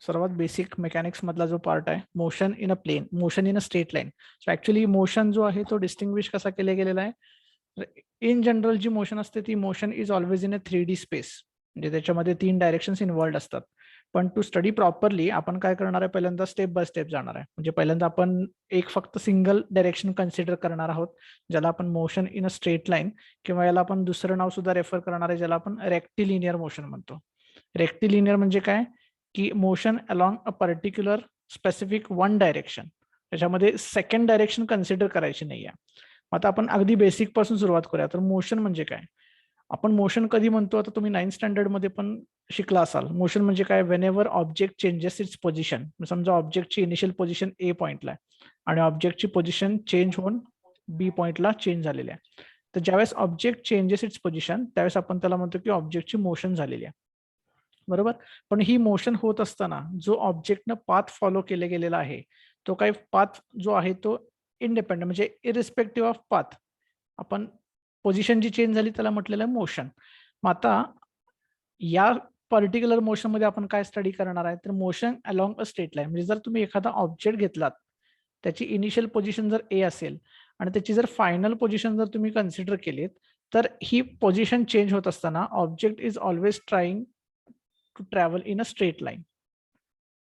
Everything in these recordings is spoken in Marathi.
सर्वात बेसिक मेकॅनिक्स मधला जो पार्ट आहे motion in a plane, motion in a straight line. So actually motion जो आहे तो डिस्टिंग्विश कसा केला गेलेला आहे. इन जनरल जी मोशन असते ती motion is always in a 3D space, म्हणजे त्याच्यामध्ये 3 डायरेक्शन्स इन्व्हॉल्ड असतात. पण टू स्टडी प्रॉपरली आपण काय करणार आहे, पहिल्यांदा स्टेप बाय स्टेप जाणार आहे. म्हणजे पहिल्यांदा आपण एक फक्त सिंगल डायरेक्शन कन्सिडर करणार आहोत, ज्याला आपण motion in a straight line, किंवा याला आपण दुसरं नाव सुद्धा रेफर करणार आहे ज्याला आपण रेक्टिलिनियर मोशन म्हणतो. रेक्टिलिनियर म्हणजे काय की motion along a particular specific one direction, त्याच्यामध्ये सेकंड डायरेक्शन कन्सिडर करायची नाही आहे. आता आपण अगदी बेसिक पासून सुरुवात करूया. तर मोशन म्हणजे काय, आपण मोशन कधी म्हणतो, आता तुम्ही 9th स्टँडर्ड मध्ये पण शिकला असाल. मोशन म्हणजे काय, Wien ever object changes it's position. समजा ऑब्जेक्टची इनिशियल पोझिशन ए पॉइंटला आहे आणि ऑब्जेक्टची पोझिशन चेंज होऊन बी पॉइंटला चेंज झालेली आहे. तर ज्यावेळेस ऑब्जेक्ट चेंजेस इट्स पोझिशन त्यावेळेस आपण त्याला म्हणतो की ऑब्जेक्टची मोशन झालेली आहे, बरोबर. पण ही मोशन होत असताना जो ऑब्जेक्टनं पाथ फॉलो केले गेलेला आहे तो काही पाथ जो आहे तो इंडिपेंडंट, म्हणजे इरिस्पेक्टिव्ह ऑफ पाथ, आपण पोझिशन जी चेंज झाली त्याला म्हटलेलं आहे मोशन. मग आता या पर्टिक्युलर मोशन मध्ये आपण काय स्टडी करणार आहे, तर motion along a straight line. म्हणजे जर तुम्ही एखादा ऑब्जेक्ट घेतलात, त्याची इनिशियल पोझिशन जर ए असेल आणि त्याची जर फायनल पोझिशन जर तुम्ही कन्सिडर केलीत, तर ही पोझिशन चेंज होत असताना object is always trying to travel in a straight line.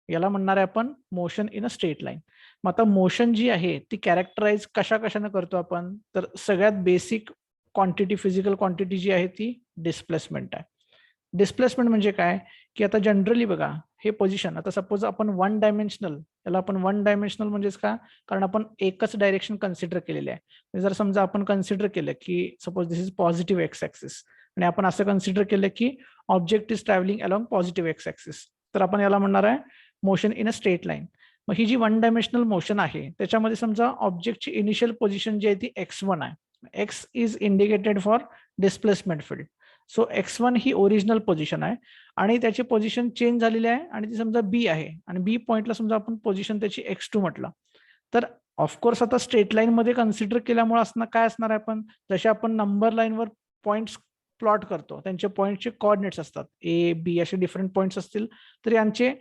याला म्हणणार आहे आपण motion in a straight line. मग आता मोशन जी आहे ती कॅरेक्टराइज कशा कशाने करतो आपण, तर सगळ्यात बेसिक क्वांटिटी, फिजिकल क्वांटिटी जी आहे ती डिस्प्लेसमेंट आहे. डिस्प्लेसमेंट म्हणजे काय की आता जनरली बघा, हे पोझिशन आता सपोज आपण वन डायमेन्शनल, याला आपण वन डायमेन्शनल म्हणजेच का, कारण आपण एकच डायरेक्शन कन्सिडर केलेले आहे. म्हणजे जर समजा आपण कन्सिडर केलं की suppose this is positive x axis आणि आपण असं कन्सिडर केलं की object is travelling along positive x axis, तर आपण याला म्हणणार आहे motion in a straight line. मग ही जी वन डायमेन्शनल मोशन आहे त्याच्यामध्ये समजा ऑब्जेक्टची इनिशियल पोझिशन जी आहे ती x1 आहे. X is indicated for displacement field. So x1 he original position आहे आणि त्याची पोझिशन चेंज झालेली आहे आणि ती समजा बी आहे आणि बी पॉइंटला समजा आपण पोझिशन त्याची x2 म्हटलं. तर ऑफकोर्स आता स्ट्रेट लाईन मध्ये कन्सिडर केल्यामुळे असणार काय असणार आहे, आपण जसे आपण नंबर लाईनवर पॉइंट्स प्लॉट करतो त्यांचे पॉइंटचे कोऑर्डिनेट्स असतात, ए बी असे डिफरंट पॉइंट्स असतील, तर यांचे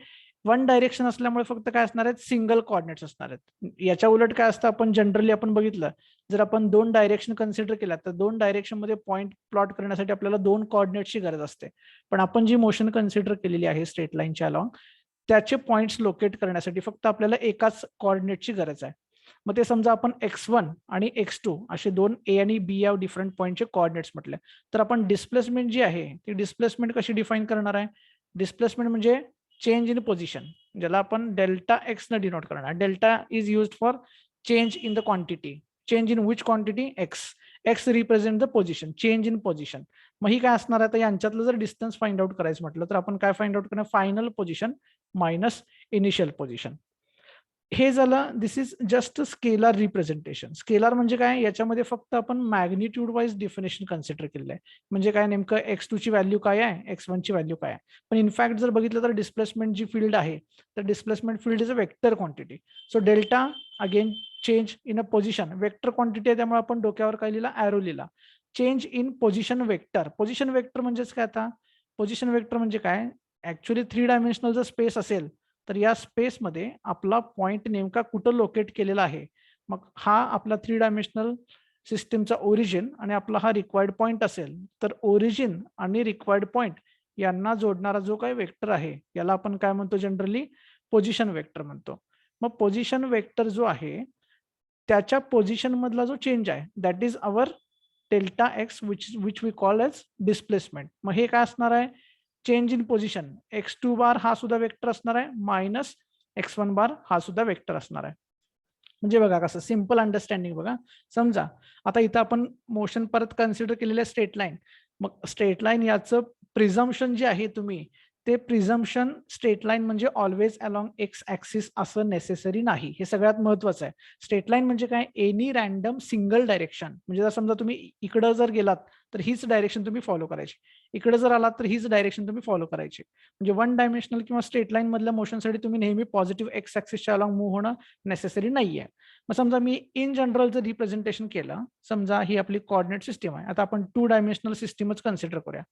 वन डायरेक्शन असल्यामुळे फक्त काय असणार आहेत, सिंगल कोऑर्डिनेट्स असणार आहेत. याच्या उलट काय असतं, आपण जनरली आपण बघितलं, जर आपण दोन डायरेक्शन कन्सिडर केल्या तर दोन डायरेक्शन मध्ये पॉईंट प्लॉट करण्यासाठी आपल्याला दोन कोऑर्डिनेट्सची गरज असते. पण आपण जी मोशन कन्सिडर केलेली आहे स्ट्रेट लाईनच्या अलॉंग, त्याचे पॉइंट्स लोकेट करण्यासाठी फक्त आपल्याला एकाच कोऑर्डिनेटची गरज आहे. मग ते समजा आपण x1 आणि x2 असे दोन ए आणि बी या डिफरंट पॉईंटचे कोऑर्डिनेट्स म्हटले, तर आपण डिस्प्लेसमेंट जी आहे ती डिस्प्लेसमेंट कशी डिफाईन करणार आहे. डिस्प्लेसमेंट म्हणजे चेंज इन पोझिशन, ज्याला आपण डेल्टा एक्स न डिनोट करणार. Delta is used for change in the quantity. Change in which quantity, x. X represent the position, change in position. मग ही काय असणार आहे, तर यांच्यातलं जर डिस्टन्स फाइंड आउट करायचं म्हटलं तर आपण काय फाइंड आउट करणार, final position minus initial position. हे झालं, this is just scalar representation. Scalar म्हणजे काय, याच्यामध्ये फक्त आपण मॅग्निट्यूड वाईज डिफिनेशन कन्सिडर केलेलं आहे. म्हणजे काय, नेमकं x2 ची व्हॅल्यू काय आहे, x1 ची व्हॅल्यू काय आहे. पण इनफॅक्ट जर बघितलं तर डिस्प्लेसमेंट जी फील्ड आहे, तर displacement field is a vector quantity. So delta again change in a position, vector quantity आहे त्यामुळे आपण डोक्यावर काय लिहिला, ॲरो लिहिला. Change in position vector. Position vector म्हणजेच काय, आता पोझिशन वेक्टर म्हणजे काय, ऍक्च्युअली 3 डायमेन्शनल जर स्पेस असेल तर या स्पेसमध्ये आपला पॉइंट नेमका कुठं लोकेट केलेला आहे. मग हा आपला 3 डायमेन्शनल सिस्टीमचा ओरिजिन आणि आपला हा रिक्वायर्ड पॉइंट असेल, तर ओरिजिन आणि रिक्वायर्ड पॉइंट यांना जोडणारा जो काही वेक्टर आहे याला आपण काय म्हणतो, जनरली पोझिशन वेक्टर म्हणतो. मग पोझिशन वेक्टर जो आहे त्याच्या पोझिशन मधला जो चेंज आहे that is our delta X which we call as displacement. मग हे काय असणार आहे, चेंज इन पोझिशन. x2 बार हा सुद्धा वेक्टर असणार आहे, मायनस x1 बार हा सुद्धा वेक्टर असणार आहे. म्हणजे बघा कसं सिंपल अंडरस्टँडिंग बघा. समजा आता इथं आपण मोशन परत कन्सिडर केलेलं आहे स्ट्रेट लाईन. मग स्ट्रेट लाईन याचं प्रिझम्पशन जे आहे तुम्ही, ते प्रिझम्पशन स्ट्रेट लाईन म्हणजे ऑलवेज अलॉंग एक्स ऍक्सिस असं नेसेसरी नाही. हे सगळ्यात महत्वाचं आहे. स्ट्रेट लाईन म्हणजे काय, एनी रॅन्डम सिंगल डायरेक्शन. म्हणजे जर समजा तुम्ही इकडं जर गेलात तर हीच डायरेक्शन तुम्ही फॉलो करायची, इकडे जर आलात तर हीच डायरेक्शन तुम्ही फॉलो करायची. म्हणजे वन डायमेन्शनल किंवा स्ट्रेट लाईन मधल्या मोशनसाठी तुम्ही नेहमी पॉझिटिव्ह एक्स ऍक्सिसच्या अलॉंग मूव्ह होणं नेसेसरी नाहीये. मग समजा मी इन जनरल जर रिप्रेझेंटेशन केलं, समजा ही आपली कोऑर्डिनेट सिस्टीम आहे. आता आपण 2 डायमेन्शनल सिस्टीमच कन्सिडर करूया.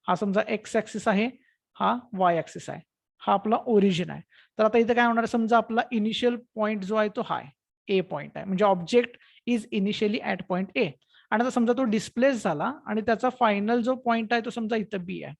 हा समजा एक्स ऍक्सिस आहे, हा वाय ऍक्सिस आहे, हा आपला ओरिजिन आहे. तर आता इथे काय होणार, समजा आपला इनिशियल पॉईंट जो आहे तो हा ए पॉईंट आहे, म्हणजे object is initially at point A. आणि आता समजा तो डिस्प्लेस झाला आणि त्याचा फायनल जो पॉईंट आहे तो समजा इथं बी आहे.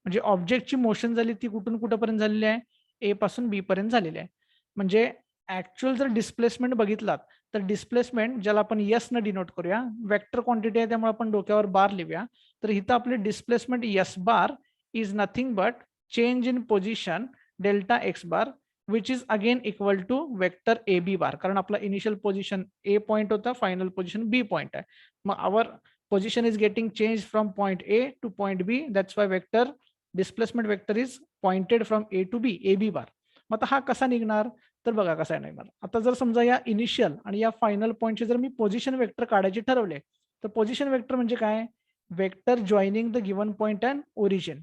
म्हणजे ऑब्जेक्टची मोशन झाली ती कुठून कुठपर्यंत झालेली आहे, ए पासून बी पर्यंत झालेली आहे. म्हणजे ऍक्च्युअल जर डिस्प्लेसमेंट बघितलात तर डिस्प्लेसमेंट ज्याला आपण यस न डिनोट करूया, वेक्टर क्वांटिटी आहे त्यामुळे आपण डोक्यावर बार लिहूया. तर इथं आपले displacement S bar is nothing but change in position delta X bar which is again equal to vector A B bar. कारण आपला इनिशियल पोझिशन ए पॉईंट होता, फायनल पोझिशन बी पॉईंट आहे. मग आवर position is getting changed from point A to point B. That's why vector displacement vector is pointed from A to B, AB bar. मग आता हा कसा निघणार, तर बघा कसा निघणार. आता जर समजा या इनिशियल आणि या फायनल पॉईंटचे जर मी पोझिशन वेक्टर काढायचे ठरवले, तर पोझिशन वेक्टर म्हणजे काय, vector joining the given point and origin.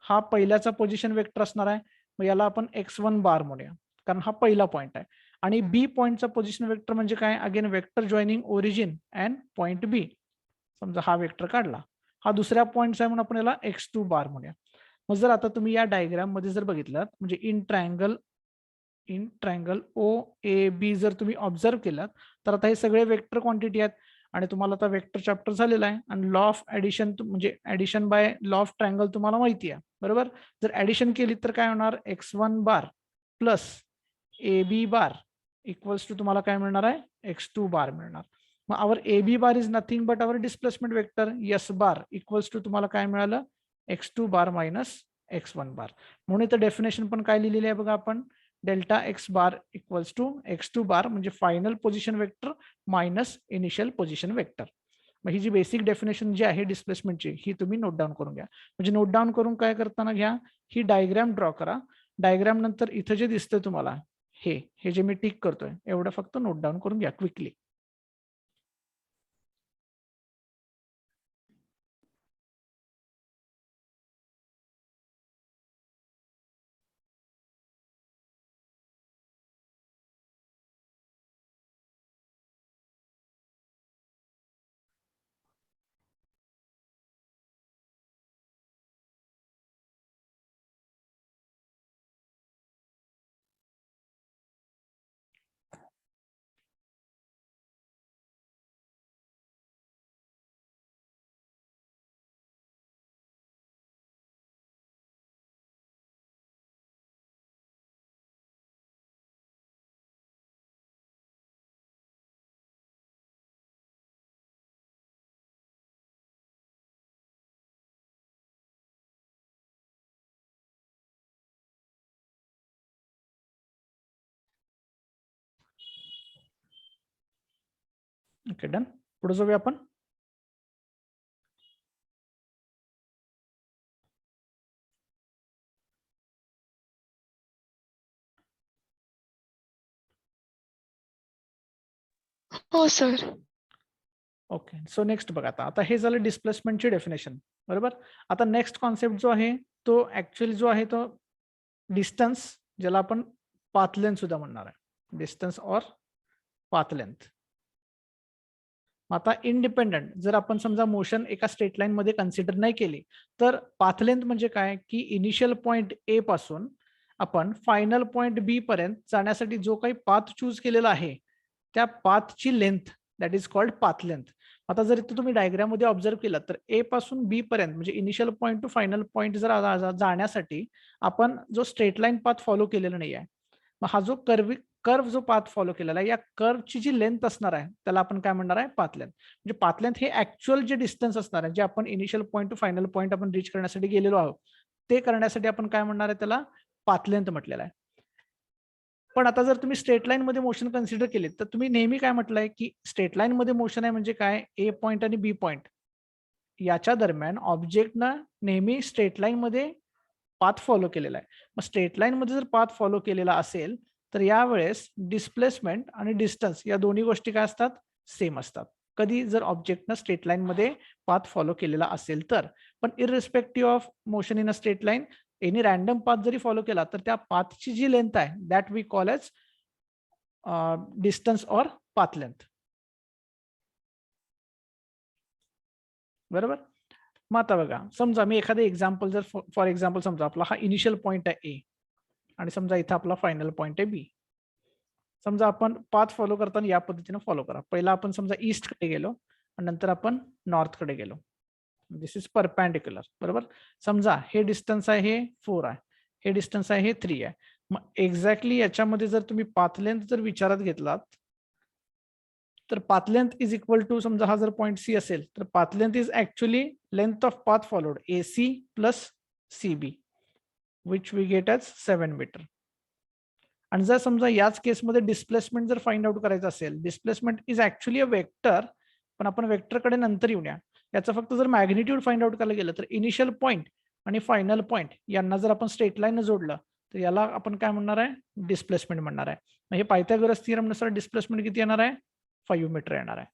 हा पहिल्याचा पोझिशन वेक्टर असणार आहे. मग याला आपण x1 बार म्हणूया, कारण हा पहिला पॉईंट आहे. आणि बी पॉईंटचा पोझिशन वेक्टर म्हणजे काय, again vector joining origin and point B. समजा हा वेक्टर काढला, हा दुसऱ्या पॉईंटचा आहे म्हणून आपण याला x2 बार म्हणूया. मग जर आता तुम्ही या डायग्राम मध्ये जर बघितलं, म्हणजे in triangle O A B जर तुम्ही ऑब्झर्व केलं, तर आता हे सगळे वेक्टर क्वांटिटी आहेत. आणि तुम्हाला आता वेक्टर चॅप्टर झालेला आहे आणि लॉ ऑफ ऍडिशन म्हणजे addition by law of triangle तुम्हाला माहिती आहे, बरोबर. जर ऍडिशन केली तर काय होणार, x1 bar plus A B bar equals to तुम्हाला काय मिळणार आहे, x2 बार मिळणार. मग our A B bar is nothing but our displacement vector S bar equals to तुम्हाला काय मिळालं, x2 बार मायनस x1 बार. म्हणून इथं डेफिनेशन पण काय लिहिलेली आहे बघा आपण, delta X bar equals to x2 bar म्हणजे final position vector minus initial position vector. मग ही जी बेसिक डेफिनेशन जी आहे डिस्प्लेसमेंटची, ही तुम्ही नोट डाऊन करून घ्या. म्हणजे नोट डाऊन करून काय करताना घ्या, ही डायग्राम ड्रॉ करा. डायग्राम नंतर इथं जे दिसतंय तुम्हाला, हे जे मी टिक करतोय, एवढं फक्त नोट डाऊन करून घ्या क्विकली. Okay done. पुढे जाऊया आपण. हो सर. ओके, सो नेक्स्ट बघा, आता हे झालं डिस्प्लेसमेंटची डेफिनेशन, बरोबर. आता नेक्स्ट कॉन्सेप्ट जो आहे तो ऍक्च्युअली जो आहे तो डिस्टन्स, ज्याला आपण पाथ लेंथ सुद्धा म्हणणार आहे, डिस्टन्स और पाथ लेंथ. आता इंडिपेंडंट जर आपण समजा मोशन एका स्ट्रेट लाईन मध्ये कन्सिडर नाही केली, तर पाथ लेंथ म्हणजे काय, की इनिशियल पॉईंट ए पासून आपण फायनल पॉईंट बी पर्यंत जाण्यासाठी जो काही पाथ चूज केलेला आहे, त्या पाथची length, that is called path length. आता जर इथं तुम्ही डायग्राम मध्ये ऑब्झर्व केलं, तर ए पासून बी पर्यंत म्हणजे initial point two final point जर जाण्यासाठी आपण जो स्ट्रेट लाईन पाथ फॉलो केलेला नाही आहे, मग हा जो कर्व जो पाथ फॉलो केलेला आहे, या कर्वची जी लेंथ असणार आहे त्याला आपण काय म्हणणार आहे, पाथ लेंथ. म्हणजे पाथ लेंथ हे ऍक्च्युअल जे डिस्टन्स असणार आहे, जे आपण initial point two final point आपण रीच करण्यासाठी गेलेलो आहोत, ते करण्यासाठी आपण काय म्हणणार आहे, त्याला पाथ लेंथ म्हटलेलं आहे. पण आता जर तुम्ही स्ट्रेट लाईन मध्ये मोशन कन्सिडर केले, तर तुम्ही नेहमी काय म्हटलंय, की स्ट्रेट लाईन मध्ये मोशन आहे म्हणजे काय, ए पॉईंट आणि बी पॉईंट याच्या दरम्यान ऑब्जेक्टनं नेहमी स्ट्रेट लाईन मध्ये पाथ फॉलो केलेला आहे. मग स्ट्रेट लाईन मध्ये जर पाथ फॉलो केलेला असेल, तर यावेळेस डिस्प्लेसमेंट आणि डिस्टन्स या दोन्ही गोष्टी काय असतात, सेम असतात. कधी जर ऑब्जेक्टनं स्ट्रेट लाईन मध्ये पाथ फॉलो केलेला असेल तर. पण irrespective of motion in a straight line, any random path जरी फॉलो केला, तर त्या पाथची जी लेंथ आहे that we call as distance or path length, बरोबर. मग आता बघा, समजा मी एखादं एक्झाम्पल जर फॉर एक्झाम्पल समजा आपला हा इनिशियल पॉईंट आहे ए, आणि समजा इथे आपला फायनल पॉईंट आहे बी. समजा आपण पाथ फॉलो करताना या पद्धतीने फॉलो करा. पहिला आपण समजा ईस्ट कडे गेलो आणि नंतर आपण नॉर्थ कडे गेलो. दिस इज परपॅन्डिक्युलर, बरोबर. समजा हे डिस्टन्स आहे हे 4 आहे, हे डिस्टन्स आहे हे 3 आहे. मग एक्झॅक्टली याच्यामध्ये जर तुम्ही पाथ लेंथ जर विचारात घेतलात तर path length is equal to, समजा हा जर पॉईंट सी असेल तर path length is actually length of path followed AC plus CB which we get as 7 metre. आणि जर समजा याच केसमध्ये डिस्प्लेसमेंट जर फाइंड आउट करायचं असेल, displacement is actually a vector, पण आपण वेक्टरकडे नंतर येऊया. याचा फक्त जर मॅग्निट्यूड फाइंड आउट करायला गेलं तर इनिशियल पॉईंट आणि फायनल पॉईंट यांना जर आपण स्ट्रेट लाईन जोडलं तर याला आपण काय म्हणणार आहे, डिस्प्लेसमेंट म्हणणार आहे. मग हे पायथागोरस थिअरम नुसार डिस्प्लेसमेंट किती येणार आहे, 5 मीटर येणार आहे.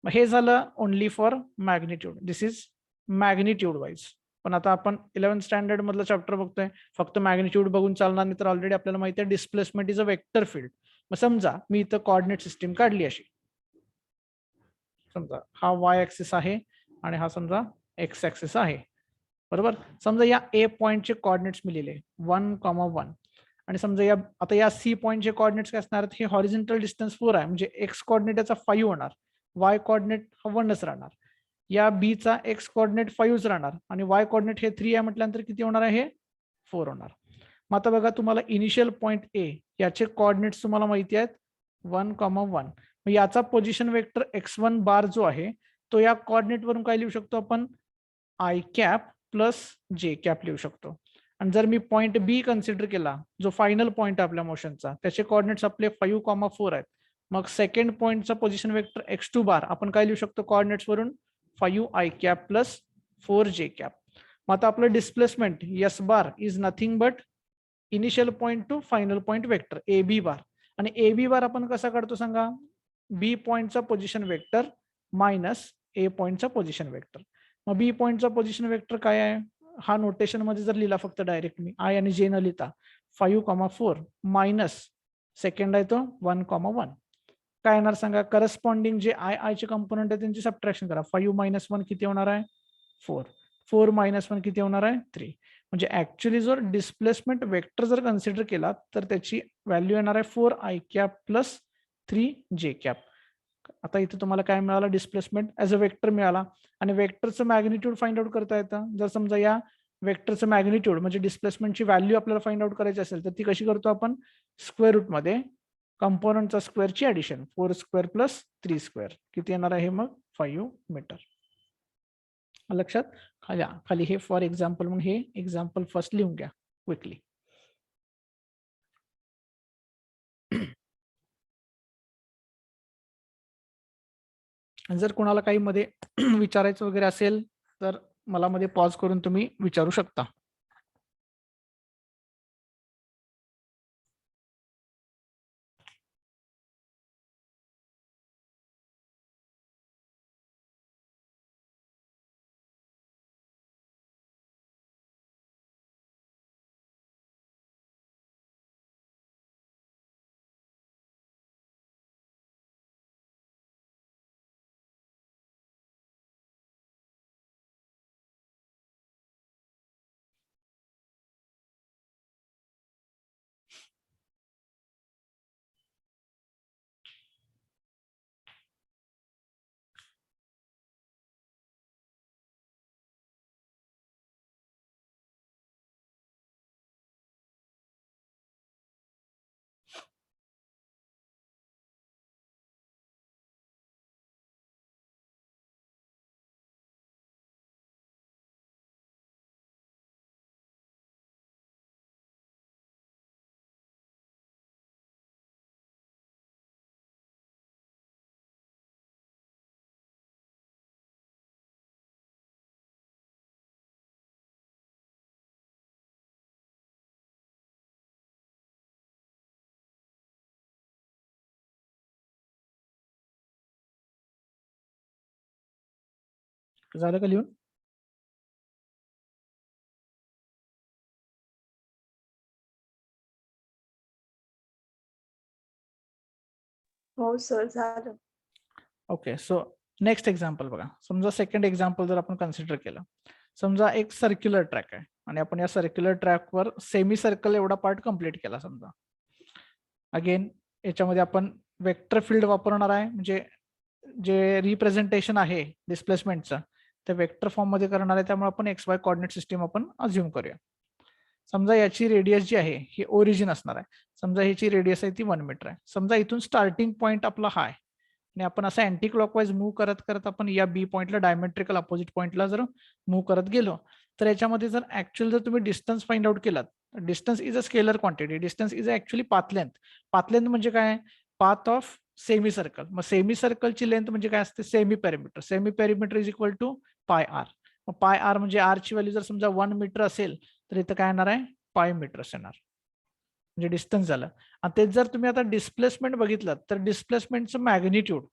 मग हे झालं only for magnitude. This is magnitude wise. पण आता आपण 11th स्टँडर्ड मधलं चॅप्टर बघतोय, फक्त मॅग्निट्यूड बघून चालणार नाही, तर ऑलरेडी आपल्याला माहिती आहे displacement is a vector field. मग समजा मी इथं कोऑर्डिनेट सिस्टीम काढली अशी, समजा हा y ऍक्सिस आहे आणि हा समजा x ऍक्सिस आहे, बरोबर. समजा या A पॉइंटचे कोऑर्डिनेट्स मी लिहिले 1,1 आणि समजा या आता या C पॉइंटचे कोऑर्डिनेट्स काय असणार, हे हॉरिझॉन्टल डिस्टन्स 4 आहे, म्हणजे x कोऑर्डिनेट याचा 5 होणार, y कोऑर्डिनेट हा 1च राहणार. या B चा x कोऑर्डिनेट 5च राहणार आणि y कोऑर्डिनेट हे 3 आहे म्हटल्यानंतर किती होणार आहे, 4 होणार. मग आता बघा तुम्हाला इनिशियल पॉइंट A याचे कोऑर्डिनेट्स तुम्हाला माहिती आहेत 1,1. मग याचा पोझिशन वेक्टर x1 बार जो आहे तो या कोऑर्डिनेट वरून काय लिहू शकतो आपण, i cap plus j cap लिहू शकतो. आणि जर मी पॉइंट B कन्सिडर केला जो फायनल पॉइंट आपल्या मोशनचा, त्याचे कोऑर्डिनेट्स आपले 5,4 आहेत. मग सेकंड पॉइंटचा पोझिशन वेक्टर x2 बार आपण काय लिहू शकतो कोऑर्डिनेट्स वरून, 5i cap plus 4j cap. मग आता आपलं displacement S bar is nothing but initial point to final point vector AB bar. आणि AB बार आपण कसा काढतो सांगा, B पॉइंटचा पोझिशन वेक्टर मायनस A पॉइंटचा पोझिशन वेक्टर. मग B पॉइंटचा पोझिशन वेक्टर काय आहे, हा नोटेशन मध्ये जर लिहिला फक्त डायरेक्ट मी I आणि J न लिहिता 5,4 मायनस सेकंड आहे तो 1,1. काय येणार सांगा, करस्पॉन्डिंग जे I चे कंपोनंट आहे त्यांची सबट्रॅक्शन करा. 5 मायनस 1 किती होणार आहे, 4. 4 मायनस 1 किती होणार आहे, 3. म्हणजे ऍक्च्युअली जर डिस्प्लेसमेंट वेक्टर जर कन्सिडर केला तर त्याची व्हॅल्यू येणार आहे 4i cap plus 3j cap. आता इथे तुम्हाला काय मिळालं, डिस्प्लेसमेंट ऍज अ वेक्टर मिळाला. आणि वेक्टरचं मॅग्निट्यूड फाइंड आउट करता येतं. जर समजा या वेक्टरचं मॅग्निट्यूड म्हणजे डिस्प्लेसमेंटची व्हॅल्यू आपल्याला फाइंड आउट करायची असेल तर ती कशी करतो आपण, स्क्वेअर रूट मध्ये कंपोनंटचा स्क्वेअरची ऍडिशन, 4 स्क्वेअर प्लस 3 स्क्वेअर किती येणार आहे मग 5 मीटर. लक्षात. खाली हे फॉर एक्झाम्पल म्हणून हे एक्झाम्पल फर्स्ट लिहून घ्या क्विकली. जर कोणाला काही मध्ये विचारायचं वगैरे असेल तर मला मध्ये पॉज करून तुम्ही विचारू शकता. झालं का लिहून? हो सर झालं. ओके. सो नेक्स्ट एक्झाम्पल बघा. समजा सेकंड एक्झाम्पल जर आपण कन्सिडर केलं, समजा एक सर्क्युलर ट्रॅक आहे आणि आपण या सर्क्युलर ट्रॅकवर सेमी सर्कल एवढा पार्ट कम्प्लीट केला समजा. अगेन याच्यामध्ये आपण वेक्टर फील्ड वापरणार आहे, म्हणजे जे रिप्रेझेंटेशन आहे डिस्प्लेसमेंटचं ते वेक्टर फॉर्म मध्ये करणार आहे, त्यामुळे आपण एक्स वाय कोऑर्डिनेट सिस्टीम आपण अज्युम करूया. समजा याची रेडियस जी आहे ही ओरिजिन असणार आहे. समजा ह्याची रेडियस आहे ती 1 मीटर आहे. समजा इथून स्टार्टिंग पॉईंट आपला हा आहे आणि आपण असं अँटी क्लॉकवाईज मूव्ह करत करत आपण या बी पॉईंटला डायमेट्रिकल अपोजिट पॉईंटला जर मूव्ह करत गेलो तर याच्यामध्ये जर ऍक्च्युअल जर तुम्ही डिस्टन्स फाइंड आउट केलात, distance is a scalar quantity, distance is actually path length. Path length म्हणजे काय? Path of semi circle. मग सेमी सर्कलची लेंथ म्हणजे काय असते? Semi perimeter. Semi perimeter is equal to pi R. मग पाय आर म्हणजे आर ची व्हॅल्यू जर समजा 1 मीटर असेल तर इथं काय येणार आहे? पाय मीटर्स येणार, म्हणजे डिस्टन्स झालं. आणि तेच जर तुम्ही आता डिस्प्लेसमेंट बघितलं तर डिस्प्लेसमेंटचं मॅग्निट्यूड,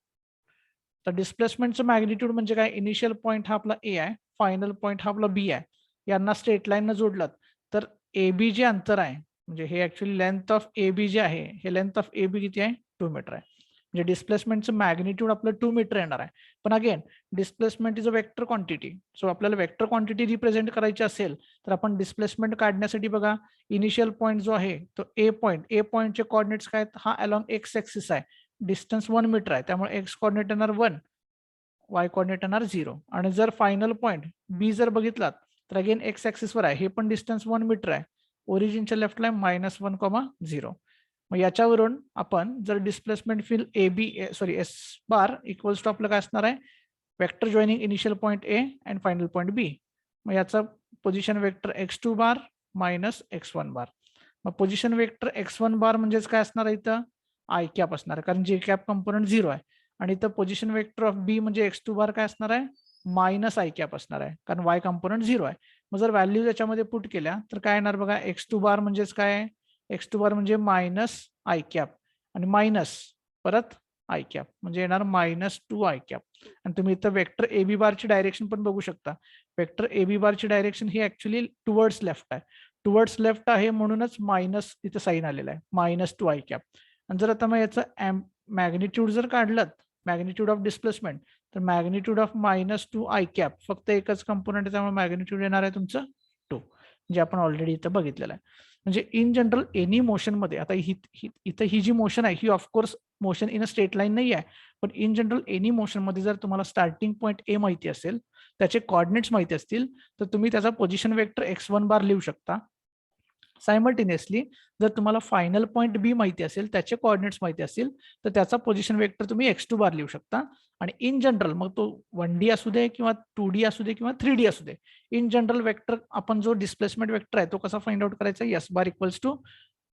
तर डिस्प्लेसमेंटचं मॅग्निट्यूड म्हणजे काय? इनिशियल पॉईंट हा आपला ए आहे, फायनल पॉईंट हा आपला बी आहे. यांना स्ट्रेट लाईन जोडलात तर ए बी जे अंतर आहे, म्हणजे हे actually length of A B जे आहे, हे लेंथ ऑफ ए बी किती आहे? 2 मीटर आहे. म्हणजे डिस्प्लेसमेंटचं मॅग्निट्यूड आपलं 2 मीटर येणार आहे. पण again displacement is a vector quantity. So आपल्याला वेक्टर क्वांटिटी रिप्रेझेंट करायची असेल तर आपण डिस्प्लेसमेंट काढण्यासाठी बघा, इनिशियल पॉईंट जो आहे तो ए पॉईंटचे कोऑर्डिनेट्स काय आहेत? हा अलॉंग एक्स ऍक्सिस आहे, डिस्टन्स 1 मीटर आहे, त्यामुळे एक्स कोऑर्डिनेट येणार 1, वाय कोऑर्डिनेट येणार 0. आणि जर फायनल पॉईंट बी जर बघितलात तर अगेन एक्स ऍक्सिस वर आहे, हे पण डिस्टन्स 1 मीटर आहे, ओरिजिनच्या लेफ्टला आहे -1,0. मग याच्यावरून आपण जर displacement field A B sorry S bar equals to आपलं काय असणार आहे? Vector joining initial point A and final point B. मग याचा position vector x2 bar minus x1 bar. मग पोझिशन वेक्टर x1 बार म्हणजेच काय असणार आहे? इथं आय कॅप असणार आहे, कारण जे कॅप कंपोनंट 0 आहे. आणि इथं पोझिशन वेक्टर ऑफ बी म्हणजे x2 बार काय असणार आहे? मायनस आय कॅप असणार आहे, कारण वाय कंपोनंट 0 आहे. मग जर व्हॅल्यू याच्यामध्ये पुट केल्या तर काय येणार बघा? x2 बार म्हणजेच काय? x2 बार म्हणजे मायनस आय कॅप आणि मायनस परत आय कॅप, म्हणजे येणार -2 आय कॅप. आणि तुम्ही इथं वेक्टर ए बी बारची डायरेक्शन पण बघू शकता. वेक्टर ए बी बारची डायरेक्शन ही ऍक्च्युअली टुवर्ड्स लेफ्ट आहे. टुवर्ड्स लेफ्ट आहे म्हणूनच मायनस इथं साईन आलेला आहे, -2 आय कॅप. आणि जर आता मग याचं मॅग्निट्यूड जर काढलं, मॅग्निट्यूड ऑफ डिस्प्लेसमेंट, तर मॅग्निट्यूड ऑफ -2 आय कॅप फक्त एकच कंपोनंट आहे, त्यामुळे मॅग्निट्यूड येणार आहे तुमचं 2, जे आपण ऑलरेडी इथं बघितलेलं आहे. म्हणजे इन जनरल एनी मोशन मध्ये, आता इथं ही जी मोशन आहे ही of course motion in a straight line नाही आहे, पण इन जनरल एनी मोशन मध्ये जर तुम्हाला स्टार्टिंग पॉईंट ए माहिती असेल, त्याचे कोऑर्डिनेट्स माहिती असतील, तर तुम्ही त्याचा पोझिशन वेक्टर x1 बार लिहू शकता. सायमल्टेनियसली जर तुम्हाला फायनल पॉईंट बी माहिती असेल, त्याचे कोऑर्डिनेट्स माहिती असतील, तर त्याचा पोझिशन वेक्टर तुम्ही x2 बार लिहू शकता. आणि इन जनरल मग तो 1D असू दे किंवा 2D असू दे किंवा 3D असू दे, इन जनरल वेक्टर आपण जो डिस्प्लेसमेंट वेक्टर आहे तो कसा फाइंड आउट करायचा? S bar equals to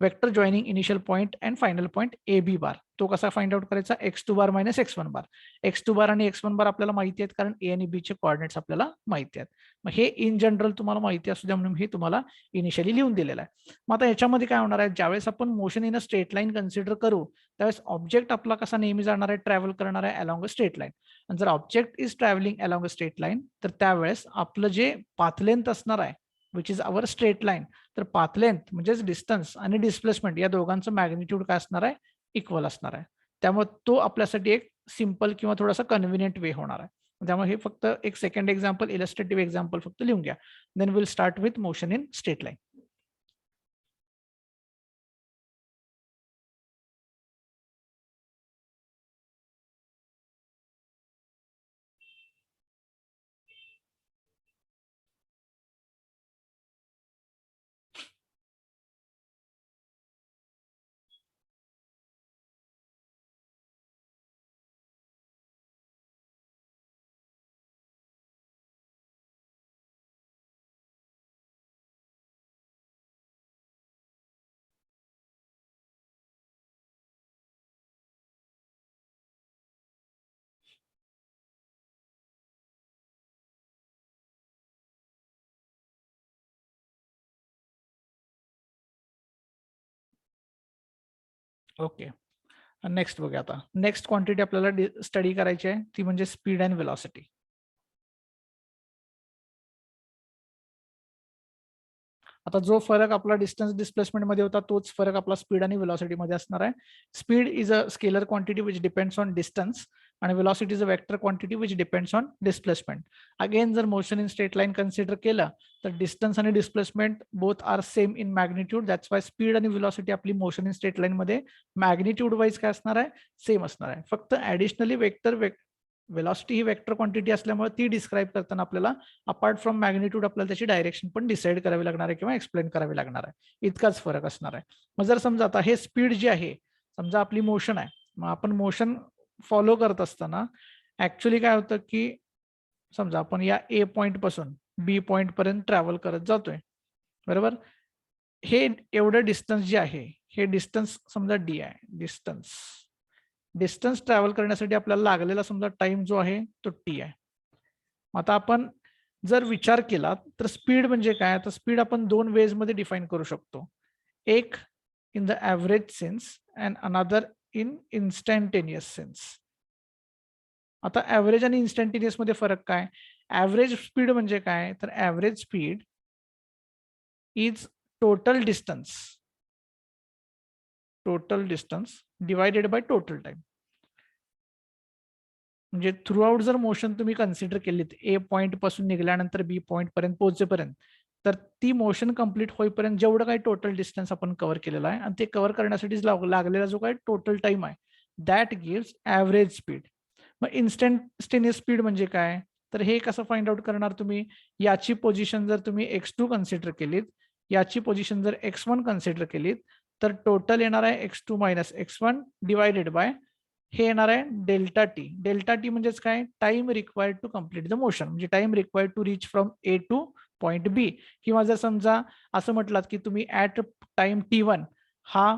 vector joining initial point and final point A B bar. तो कसा फाइंड आउट करायचा? x2 बार मायनस x1 बार. x2 बार आणि x1 बार आपल्याला माहिती आहेत, कारण ए आणि बी चे कोऑर्डिनेट्स आपल्याला माहिती आहेत. मग हे इन जनरल तुम्हाला माहिती असू द्या म्हणून हे तुम्हाला इनिशियली लिहून दिलेलं आहे. मग आता याच्यामध्ये काय होणार आहे? ज्यावेळेस आपण motion in a straight line consider करू त्यावेळेस ऑब्जेक्ट आपला कसा नेहमी जाणार आहे? ट्रॅव्हल करणार आहे अलॉंग अ स्ट्रेट लाईन. आणि जर object is travelling along a straight line, तर त्यावेळेस आपलं जे पाथ लेंथ असणार आहे which is our straight line, तर पाथ लेंथ म्हणजेच डिस्टन्स आणि डिस्प्लेसमेंट या दोघांचं मॅग्निट्यूड काय असणार आहे? इक्वल असणार आहे. त्यामुळे तो आपल्यासाठी एक सिंपल किंवा थोडासा कन्व्हिनियंट वे होणार आहे. त्यामुळे हे फक्त एक सेकंड एक्झाम्पल, इलस्ट्रेटिव्ह एक्झाम्पल फक्त लिहून घ्या. Then will start with motion in straight line. Okay, next बघूया. आता नेक्स्ट क्वांटिटी आपल्याला स्टडी करायची आहे ती म्हणजे स्पीड अँड वेलॉसिटी. आता जो फरक आपला डिस्टन्स डिस्प्लेसमेंट मध्ये होता तोच फरक आपला स्पीड आणि वेलॉसिटी मध्ये असणार आहे. Speed is a scalar quantity which depends on distance. आणि velocity is a vector quantity which depends on displacement. Again जर motion in straight line consider केलं तर distance आणि displacement both are same in magnitude. That's why speed आणि velocity आपली motion in straight line मध्ये magnitude wise काय असणार आहे, सेम असणार आहे. फक्त ऍडिशनली वेलॉसिटी ही वेक्टर क्वांटिटी असल्यामुळे ती डिस्क्राईब करताना आपल्याला अपार्ट फ्रॉम मॅग्निट्यूड आपल्याला त्याची डायरेक्शन पण डिसाईड करावी लागणार आहे किंवा एक्सप्लेन करावी लागणार आहे. इतकाच फरक असणार आहे. मग जर समजा आता हे स्पीड जी आहे, समजा आपली मोशन आहे, मग आपण मोशन फॉलो करत असताना ऍक्च्युली काय होतं की समजा आपण या ए पॉइंट पासून बी पॉइंट पर्यंत ट्रॅव्हल करत जातोय, बरोबर. हे एवढं डिस्टन्स जे आहे, हे डिस्टन्स समजा डी आहे. डिस्टन्स ट्रॅव्हल करण्यासाठी आपल्याला लागलेला समजा टाइम जो आहे तो टी आहे. आता आपण जर विचार केला तर स्पीड म्हणजे काय, तर स्पीड आपण दोन वेज मध्ये डिफाइन करू शकतो. एक in the average sense and another in instantaneous sense. आता ऍव्हरेज आणि इन्स्टंटेनियस मध्ये फरक काय? ऍव्हरेज स्पीड म्हणजे काय, तर average speed is total distance divided by total time. म्हणजे थ्रू आउट जर मोशन तुम्ही कन्सिडर केलीत ए पॉइंट पासून निघाल्यानंतर बी पॉइंट पर्यंत पोहोचेपर्यंत, तर ती मोशन कंप्लीट होईपर्यंत जेवढं काही टोटल डिस्टन्स आपण कव्हर केलेला आहे आणि ते कव्हर करण्यासाठी लागलेला जो काही टोटल टाइम आहे, दॅट गिव्स ऍव्हरेज स्पीड. मग इन्स्टंटेनियस स्पीड म्हणजे काय, तर हे कसं फाइंड आउट करणार तुम्ही, याची पोझिशन जर तुम्ही x2 कन्सिडर केलीत, याची पोझिशन जर x1 कन्सिडर केलीत, तर टोटल येणार आहे x2 minus x1 divided bye हे येणार आहे डेल्टा टी. डेल्टा टी म्हणजेच काय, time required to complete the motion, म्हणजे time required to reach from A to point B. किंवा जर समजा असं म्हटलात की तुम्ही ऍट टाइम T1 हा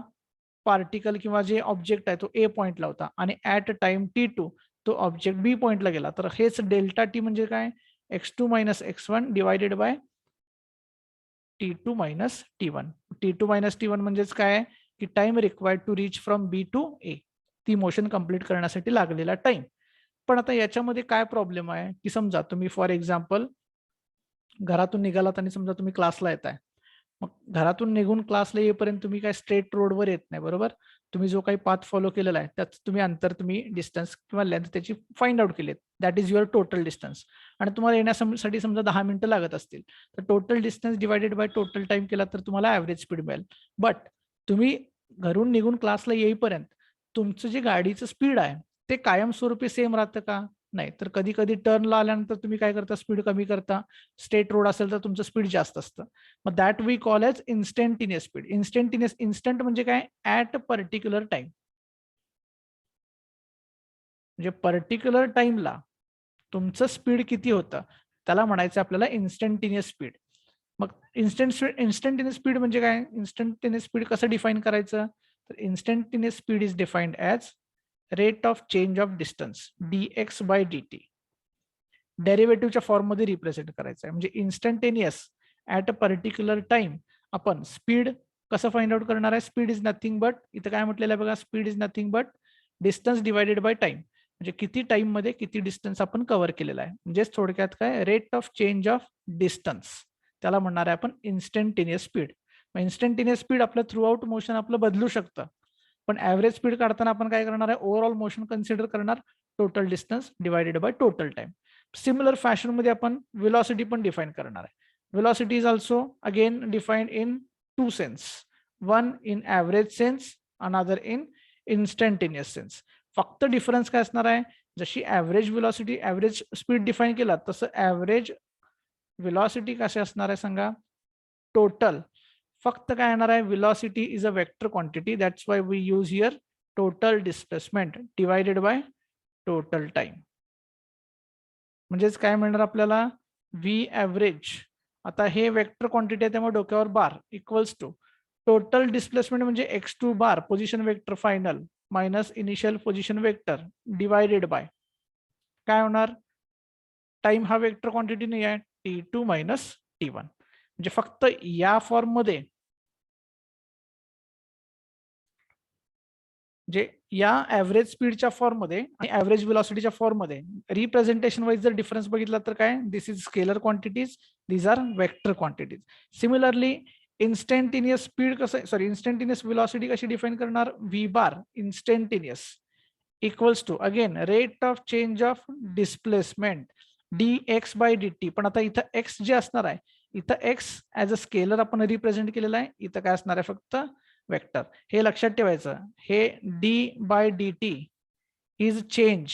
पार्टिकल किंवा जे ऑब्जेक्ट आहे तो ए पॉइंटला होता आणि ऍट टाइम T2 तो ऑब्जेक्ट बी पॉइंटला गेला, तर हेच डेल्टा टी म्हणजे काय, x2 minus x1 divided by T2 minus T1. T2 minus T1 म्हणजेच काय की time required to reach from B to A, ती मोशन कंप्लीट करण्यासाठी लागलेला टाइम. पण आता याच्यामध्ये काय प्रॉब्लेम आहे की समजा तुम्ही फॉर एक्झाम्पल घरातून निघालात आणि समजा तुम्ही क्लासला येताय, मग घरातून निघून क्लासला येईपर्यंत तुम्ही काय स्ट्रेट रोडवर येत नाही, बरोबर. तुम्ही जो काही पाथ फॉलो केलेला आहे त्यात तुम्ही अंतर, तुम्ही डिस्टन्स किंवा लेंथ त्याची फाइंड आउट केली, that is your total distance. आणि तुम्हाला येण्यासाठी समजा 10 मिनिटं लागत असतील, तर total distance divided by total time केला तर तुम्हाला ऍव्हरेज स्पीड मिळेल. बट तुम्ही घरून निघून क्लासला येईपर्यंत तुमचं जे गाडीचं स्पीड आहे ते कायमस्वरूपी सेम राहतं का, नाही. तर कधी कधी टर्नला आल्यानंतर तुम्ही काय करता, स्पीड कमी करता. स्ट्रेट रोड असेल तर तुमचं स्पीड जास्त असतं. मग that we call as instantaneous speed. Instant म्हणजे काय, ऍट पर्टिक्युलर टाइम, म्हणजे पर्टिक्युलर टाइमला तुमचं स्पीड किती होतं त्याला म्हणायचं आपल्याला इन्स्टंटेनियस स्पीड. मग इन्स्टंटेनियस स्पीड म्हणजे काय, इन्स्टंटेनियस स्पीड कसं डिफाइन करायचं, तर instantaneous speed is defined as rate of change of distance dx by dt. डेरिव्हेटिव्हच्या फॉर्ममध्ये रिप्रेझेंट करायचं आहे. म्हणजे instantaneous at a particular time आपण स्पीड कसं फाइंड आउट करणार आहे, स्पीड इज नथिंग बट, इथं काय म्हटलेलं आहे बघा, speed is nothing but distance divided by time. म्हणजे किती टाइम मध्ये किती डिस्टन्स आपण कव्हर केलेला आहे, म्हणजेच थोडक्यात काय, rate of change of distance, त्याला म्हणणार आहे आपण इन्स्टंटेनियस स्पीड. इन्स्टंटेनियस स्पीड आपलं थ्रू आउट मोशन आपलं बदलू शकतं, पण ऍव्हरेज स्पीड काढताना आपण काय करणार आहे, ओव्हरऑल मोशन कन्सिडर करणार, total distance divided by total time. Similar fashion मध्ये आपण वेलॉसिटी पण डिफाइन करणार आहे. Velocity is also again defined in two sense, one in average sense, another in instantaneous sense. फक्त डिफरन्स काय असणार आहे, जशी average velocity average speed define केला तसं ऍव्हरेज वेलॉसिटी कशी असणार आहे सांगा, टोटल. फक्त काय येणार आहे, velocity is a vector quantity, that's why we use here total displacement divided by total time. म्हणजेच काय मिळणार आपल्याला, व्ही ऍव्हरेज. आता हे वेक्टर क्वांटिटी आहे त्यामुळे डोक्यावर बार इक्वल्स टू टोटल डिस्प्लेसमेंट म्हणजे x2 bar position vector final minus initial position vector divided by काय होणार, टाइम हा वेक्टर क्वांटिटी नाही आहे, T2 मायनस T1. म्हणजे फक्त या फॉर्म मध्ये, म्हणजे या ऍव्हरेज स्पीडच्या फॉर्म मध्ये आणि ऍव्हरेज वेलॉसिटीच्या फॉर्म मध्ये रिप्रेझेंटेशन वाईज जर डिफरन्स बघितला तर काय, this is scalar quantities, these are vector quantities. Similarly instantaneous speed कसं, सॉरी इन्स्टंटेनियस वेलॉसिटी कशी डिफाइन करणार, V bar instantaneous equals to again rate of change of displacement dx by dt. पण आता इथं x जे असणार आहे, इथं x ऍज अ स्केलर आपण रिप्रेझेंट केलेलं आहे, इथं काय असणार आहे फक्त वेक्टर. हे लक्षात ठेवायचं. हे d by dt is change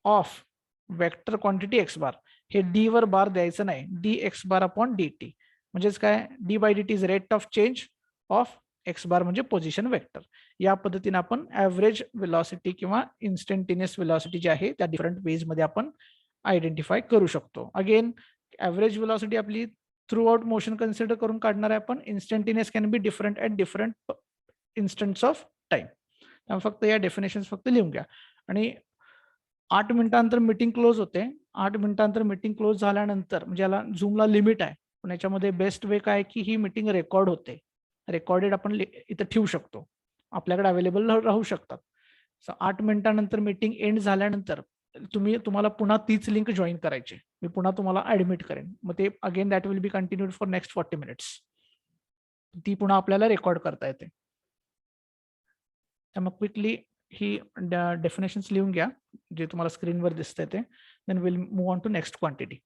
of vector quantity x bar. हे d वर बार द्यायचं नाही, dx बार अपॉन dt. म्हणजेच काय, d by dt is rate of change of X bar म्हणजे पोझिशन वेक्टर. या पद्धतीने आपण ऍव्हरेज वेलॉसिटी किंवा इन्स्टंटेनियस वेलॉसिटी जी आहे त्या डिफरंट वेज मध्ये आपण आयडेंटिफाय करू शकतो. अगेन ऍव्हरेज वेलॉसिटी आपली थ्रू आउट मोशन कन्सिडर करून काढणार आहे आपण. Instantaneous can be different at different instants of time. त्यामुळे फक्त या डेफिनेशन फक्त लिहून घ्या. आणि 8 मिनिटांनंतर मीटिंग क्लोज होते. 8 मिनिटांनंतर मीटिंग क्लोज झाल्यानंतर म्हणजे याला झूमला लिमिट आहे, पण याच्यामध्ये बेस्ट वे काय की ही मीटिंग रेकॉर्ड होते. रेकॉर्डेड आपण इथं ठेवू शकतो, आपल्याकडे अवेलेबल राहू शकतात. 8 मिनिटांनंतर मीटिंग एंड झाल्यानंतर तुम्हाला पुन्हा तीच लिंक जॉईन करायची. मी पुन्हा तुम्हाला ऍडमिट करेन. मग ते again that will be continued for next 40 minutes. ती पुन्हा आपल्याला रेकॉर्ड करता येते. त्यामुळे क्विकली ही डेफिनेशन्स लिहून घ्या जे तुम्हाला स्क्रीनवर दिसतंय ते. Then will move on to next quantity.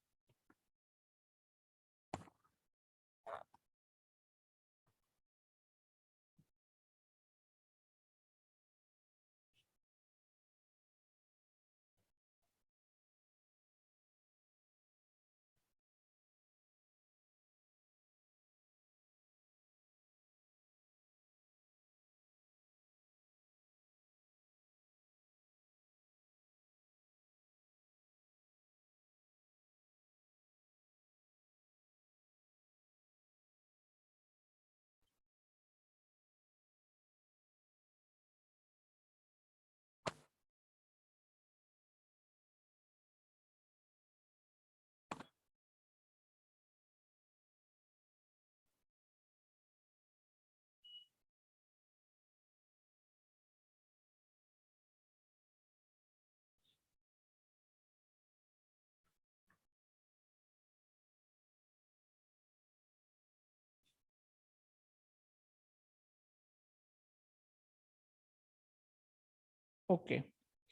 Okay,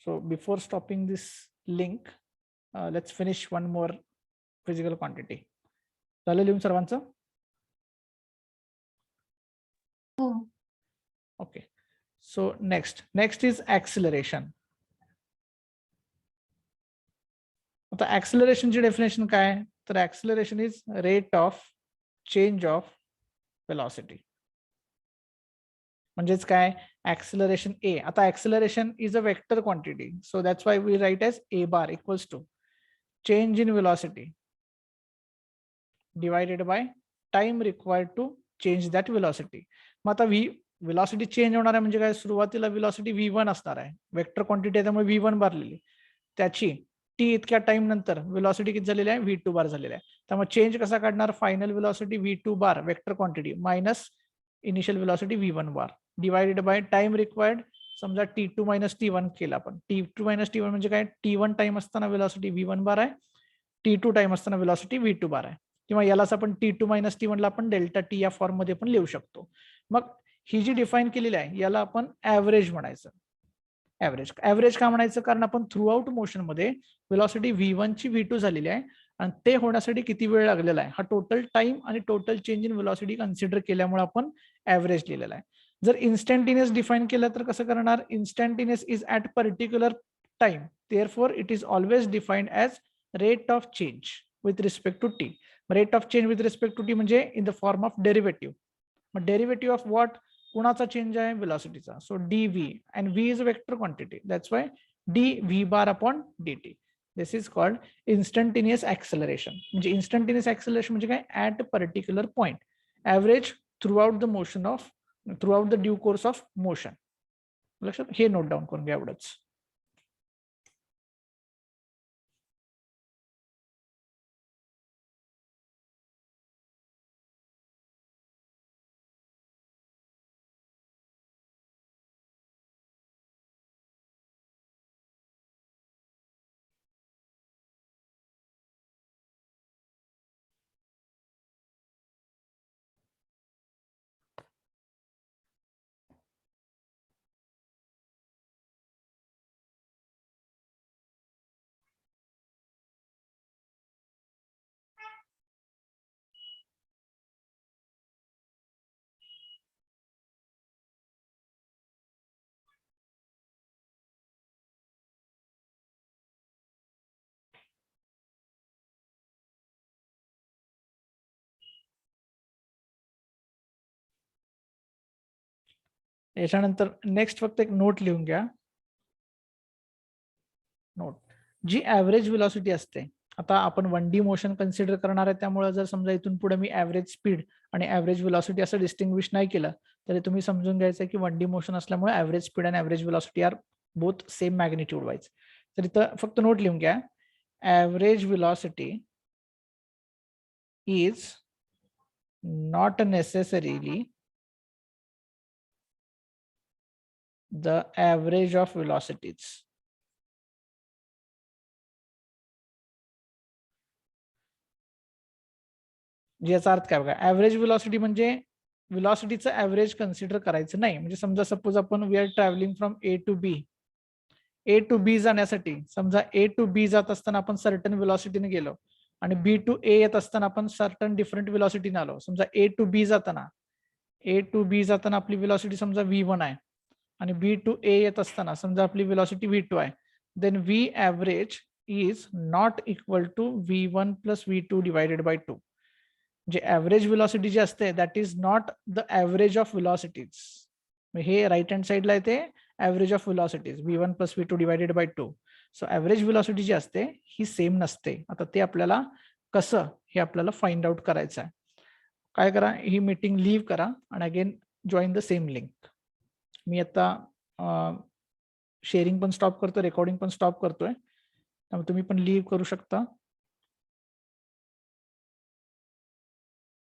so before stopping this link, let's finish one more physical quantity. झालं लिहून सर्वांचं? Okay, so next is acceleration. आता ऍक्सिलरेशनची डेफिनेशन काय आहे? तर acceleration is rate of change of velocity. म्हणजेच काय, ऍक्सिलरेशन ए. आता acceleration is a vector quantity, so that's why we write as A bar equals to change in velocity divided by time required to change that velocity. मग आता वेलॉसिटी चेंज होणार आहे म्हणजे काय, सुरुवातीला वेलॉसिटी v1 असणार आहे, वेक्टर क्वांटिटी आहे त्यामुळे v1 भरलेली. त्याची टी इतक्या टाइम नंतर वेलॉसिटी किती झालेली आहे, v2 बार झालेली आहे. त्यामुळे चेंज कसा काढणार, final velocity v2 bar vector quantity minus initial velocity v1 bar divided by time required. समजा t2 मायनस t1 केला आपण. t2 मायनस t1 म्हणजे काय, t1 टाइम असताना वेलॉसिटी v1 बार आहे, t2 टाइम असताना वेलॉसिटी v2 बार आहे. किंवा यालाच आपण t2 मायनस t1 ला आपण डेल्टा टी या फॉर्म मध्ये पण लिहू शकतो. मग ही जी डिफाईन केलेली आहे याला आपण ऍव्हरेज म्हणायचं. ऍव्हरेज का म्हणायचं, कारण आपण थ्रू आउट मोशन मध्ये वेलॉसिटी v1 ची v2 झालेली आहे आणि ते होण्यासाठी किती वेळ लागलेला आहे हा टोटल टाइम आणि total change in velocity consider केल्यामुळे आपण ऍव्हरेज लिहिलेला आहे. जर इन्स्टंटेनियस डिफाईन केलं तर कसं करणार, instantaneous is at particular time, therefore it is always defined as rate of change with respect to t. Rate of change with respect to t म्हणजे in the form of derivative. मग डेरिव्हेटिव्ह ऑफ व्हॉट, कुणाचा चेंज आहे, वेलॉसिटीचा. So d v and v is vector quantity, that's why d v bar upon d t. This is called instantaneous acceleration. म्हणजे इन्स्टंटेनियस ऍक्सेलरेशन म्हणजे काय, at a particular point, average through out the motion of, through out the due course of motion. लक्षात, हे नोट डाऊन करून घ्या एवढंच. याच्यानंतर नेक्स्ट फक्त एक नोट लिहून घ्या. नोट, जी ऍव्हरेज व्हेलॉसिटी असते, आता आपण 1D मोशन कन्सिडर करणार आहे, त्यामुळे जर समजा इथून पुढे मी ऍव्हरेज स्पीड आणि ऍव्हरेज व्हेलॉसिटी असं डिस्टिंग्विश नाही केलं, तरी तुम्ही समजून घ्यायचं की 1D मोशन असल्यामुळे ऍव्हरेज स्पीड आणि average velocity are both same magnitude wise. तर इथं फक्त नोट लिहून घ्या, average velocity is not necessarily the average of velocities. याचा अर्थ काय बघा, ऍव्हरेज व्हेलॉसिटी म्हणजे व्हेलॉसिटीचं ऍव्हरेज कन्सिडर करायचं नाही. म्हणजे समजा सपोज आपण we are travelling from A to B जाण्यासाठी, समजा ए टू बी जात असताना आपण सर्टन व्हेलॉसिटीने गेलो आणि बी टू ए येत असताना आपण सर्टन डिफरंट व्हेलॉसिटीने आलो. समजा ए टू बी जाताना आपली व्हेलॉसिटी समजा V1 आहे आणि बी टू ए येत असताना समजा आपली व्हेलॉसिटी V2 आहे, then V average is not equal to V1 plus V2 divided by 2. जे ऍव्हरेज व्हेलॉसिटी जी असते that is not the average of velocities. हे राईट हँड साइडला येते average of velocities V1 plus V2 divided by 2. So average velocity जी असते ही सेम नसते. आता ते आपल्याला कसं हे आपल्याला फाइंड आउट करायचं आहे. काय करा, ही मीटिंग लीव्ह करा आणि again join the same link. मी आता शेअरिंग पण स्टॉप करतो, रेकॉर्डिंग पण स्टॉप करतोय, त्यामुळे तुम्ही पण लीव्ह करू शकता.